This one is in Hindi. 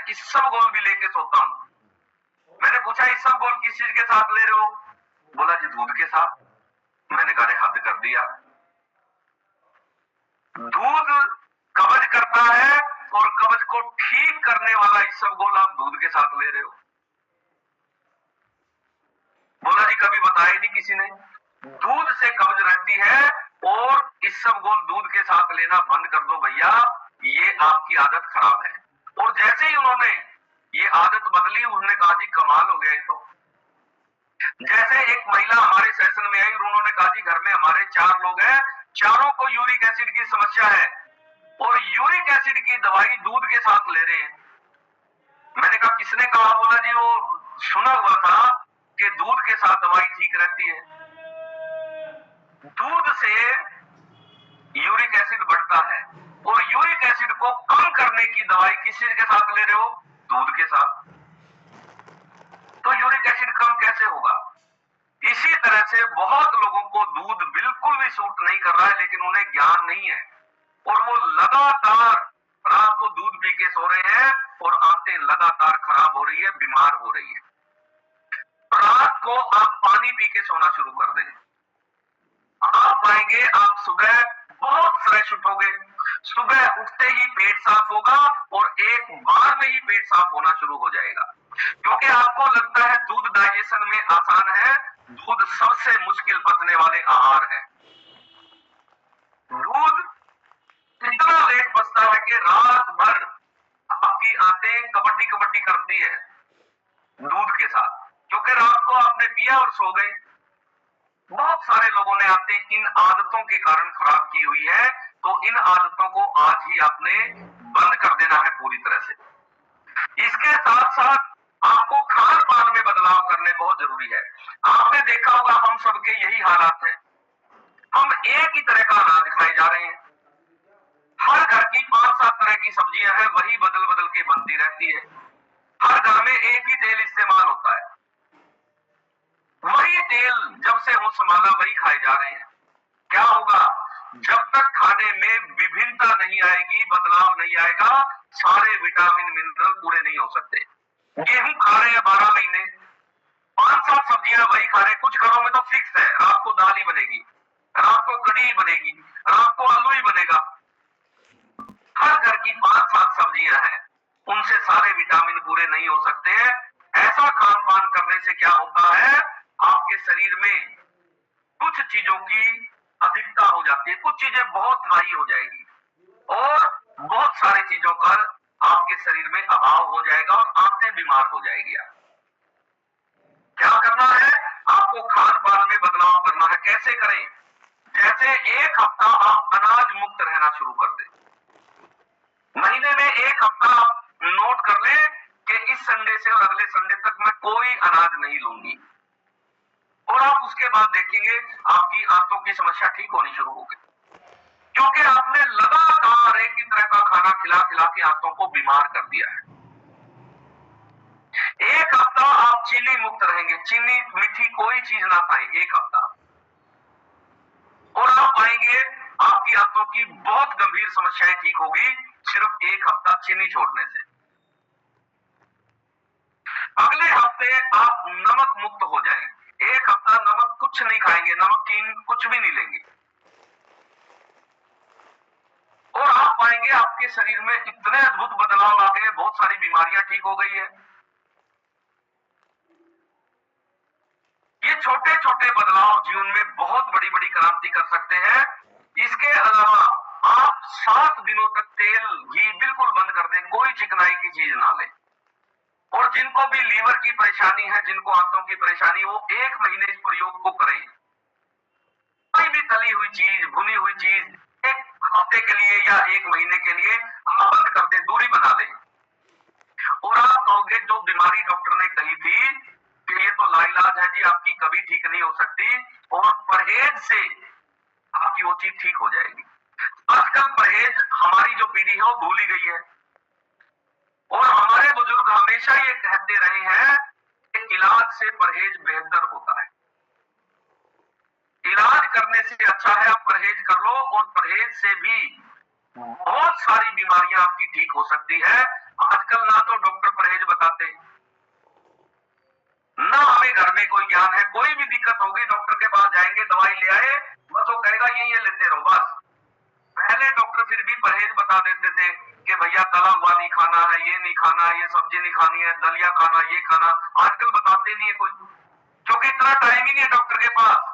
इसबगोल भी लेके सोता हूं। मैंने पूछा इसबगोल किस चीज के साथ ले रहे हो? बोला जी दूध के साथ। मैंने कहा हद कर दिया, दूध कब्ज करता है और कब्ज को ठीक करने वाला इसबगोल आप दूध के साथ ले रहे हो। बोला जी कभी बताया नहीं किसी ने, दूध से कब्ज रहती है और इसबगोल दूध के साथ लेना बंद कर दो भैया, ये आपकी आदत खराब है। और जैसे ही उन्होंने ये आदत बदली, उन्होंने कहा जी कमाल हो गया। तो जैसे एक महिला हमारे सेशन में आई और उन्होंने कहा जी घर में हमारे 4 लोग हैं, चारों को यूरिक एसिड की समस्या है और यूरिक एसिड की दवाई दूध के साथ ले रहे हैं। मैंने कहा किसने कहा? बोला जी वो सुना हुआ था कि दूध के साथ दवाई ठीक रहती है। दूध से यूरिक एसिड बढ़ता है और यूरिक एसिड को कम करने की दवाई किस चीज के साथ ले रहे हो? दूध के साथ। तो यूरिक एसिड कम कैसे होगा? इसी तरह से बहुत लोगों को दूध बिल्कुल भी सूट नहीं कर रहा है, लेकिन उन्हें ज्ञान नहीं है और वो लगातार रात को दूध पी के सो रहे हैं और आंतें लगातार खराब हो रही है, बीमार हो रही है। रात को आप पानी पी के सोना शुरू कर दें, आप आएंगे, आप सुबह बहुत फ्रेश उठोगे, सुबह उठते ही पेट साफ होगा और एक बार में ही पेट साफ होना शुरू हो जाएगा। क्योंकि आपको लगता है दूध डाइजेशन में आसान है, दूध सबसे मुश्किल पचने वाले आहार है। दूध इतना लेट पचता है कि रात भर आपकी आंतें कबड्डी कबड्डी करती है दूध के साथ, क्योंकि रात को आपने पिया और सो गए। बहुत सारे लोगों ने आते इन आदतों के कारण खराब की हुई है, तो इन आदतों को आज ही आपने बंद कर देना है पूरी तरह से। इसके साथ साथ आपको खान पान में बदलाव करने बहुत जरूरी है। आपने देखा होगा हम सबके यही हालात है, हम एक ही तरह का अनाज खाए जा रहे हैं, हर घर की 5-7 तरह की सब्जियां हैं, वही बदल बदल के बनती रहती है, हर घर में एक ही तेल इस्तेमाल होता है, वही तेल जब से हो संभाला वही खाए जा रहे हैं। क्या होगा? जब तक खाने में विभिन्नता नहीं आएगी, बदलाव नहीं आएगा, सारे विटामिन मिनरल पूरे नहीं हो सकते। गेहूं खा रहे हैं 12 महीने, 5-7 सब्जियां वही खा रहे हैं, कुछ घरों में तो फिक्स है रात को दाल ही बनेगी, रात को कढ़ी बनेगी, रात को आलू ही बनेगा। हर घर की 5-7 सब्जियां हैं, उनसे सारे विटामिन पूरे नहीं हो सकते हैं। ऐसा खान पान करने से क्या होता है? आपके शरीर में कुछ चीजों की अधिकता हो जाती है, कुछ चीजें बहुत हाई हो जाएगी और बहुत सारी चीजों का आपके शरीर में अभाव हो जाएगा और आंतें बीमार हो जाएगी। क्या करना है? आपको खान पान में बदलाव करना है। कैसे करें? जैसे एक हफ्ता आप अनाज मुक्त रहना शुरू कर दें, महीने में एक हफ्ता आप नोट कर लें कि इस संडे से और अगले संडे तक मैं कोई अनाज नहीं लूंगी, और आप उसके बाद देखेंगे आपकी आंतों की समस्या ठीक होनी शुरू होगी, क्योंकि आपने लगातार एक ही तरह का खाना खिला खिला के आंतों को बीमार कर दिया है। एक हफ्ता आप चीनी मुक्त रहेंगे, चीनी मीठी कोई चीज ना खाएं एक हफ्ता, और आप पाएंगे आपकी आंतों की बहुत गंभीर समस्याएं ठीक होगी सिर्फ एक हफ्ता चीनी छोड़ने से। अगले हफ्ते आप नमक मुक्त हो जाएं, एक हफ्ता नमक कुछ नहीं खाएंगे, नमकीन कुछ भी नहीं लेंगे, और आप पाएंगे आपके शरीर में इतने अद्भुत बदलाव आ गए, बहुत सारी बीमारियां ठीक हो गई है। ये छोटे छोटे बदलाव जीवन में बहुत बड़ी बड़ी क्रांति कर सकते हैं। इसके अलावा आप 7 दिनों तक तेल घी बिल्कुल बंद कर दें, कोई चिकनाई की चीज ना लें, और जिनको भी लीवर की परेशानी है, जिनको आंतों की परेशानी, वो 1 महीने इस प्रयोग को करें। कोई भी तली हुई चीज, भुनी हुई चीज 1 हफ्ते के लिए या 1 महीने के लिए आप बंद कर दें, दूरी बना लें। और आप कहोगे जो बीमारी डॉक्टर ने कही थी कि ये तो लाइलाज है जी, आपकी कभी ठीक नहीं हो सकती, और परहेज से आपकी वो चीज ठीक हो जाएगी। आजकल परहेज हमारी जो पीढ़ी है वो भूल ही गई है, और हमारे बुजुर्ग हमेशा ये कहते रहे हैं कि इलाज से परहेज बेहतर होता है। इलाज करने से अच्छा है आप परहेज कर लो, और परहेज से भी बहुत सारी बीमारियां आपकी ठीक हो सकती है। आजकल ना तो डॉक्टर ज्ञान है। कोई भी दिक्कत होगी डॉक्टर के पास जाएंगे, दवाई ले आए, बस वो कहेगा ये लेते रहो बस। पहले डॉक्टर फिर भी परहेज बता देते थे कि भैया तला हुआ नहीं खाना है, ये नहीं खाना, ये सब्जी नहीं खानी है, दलिया खाना, ये खाना। आजकल बताते नहीं है कोई, क्योंकि इतना टाइम ही नहीं है डॉक्टर के पास।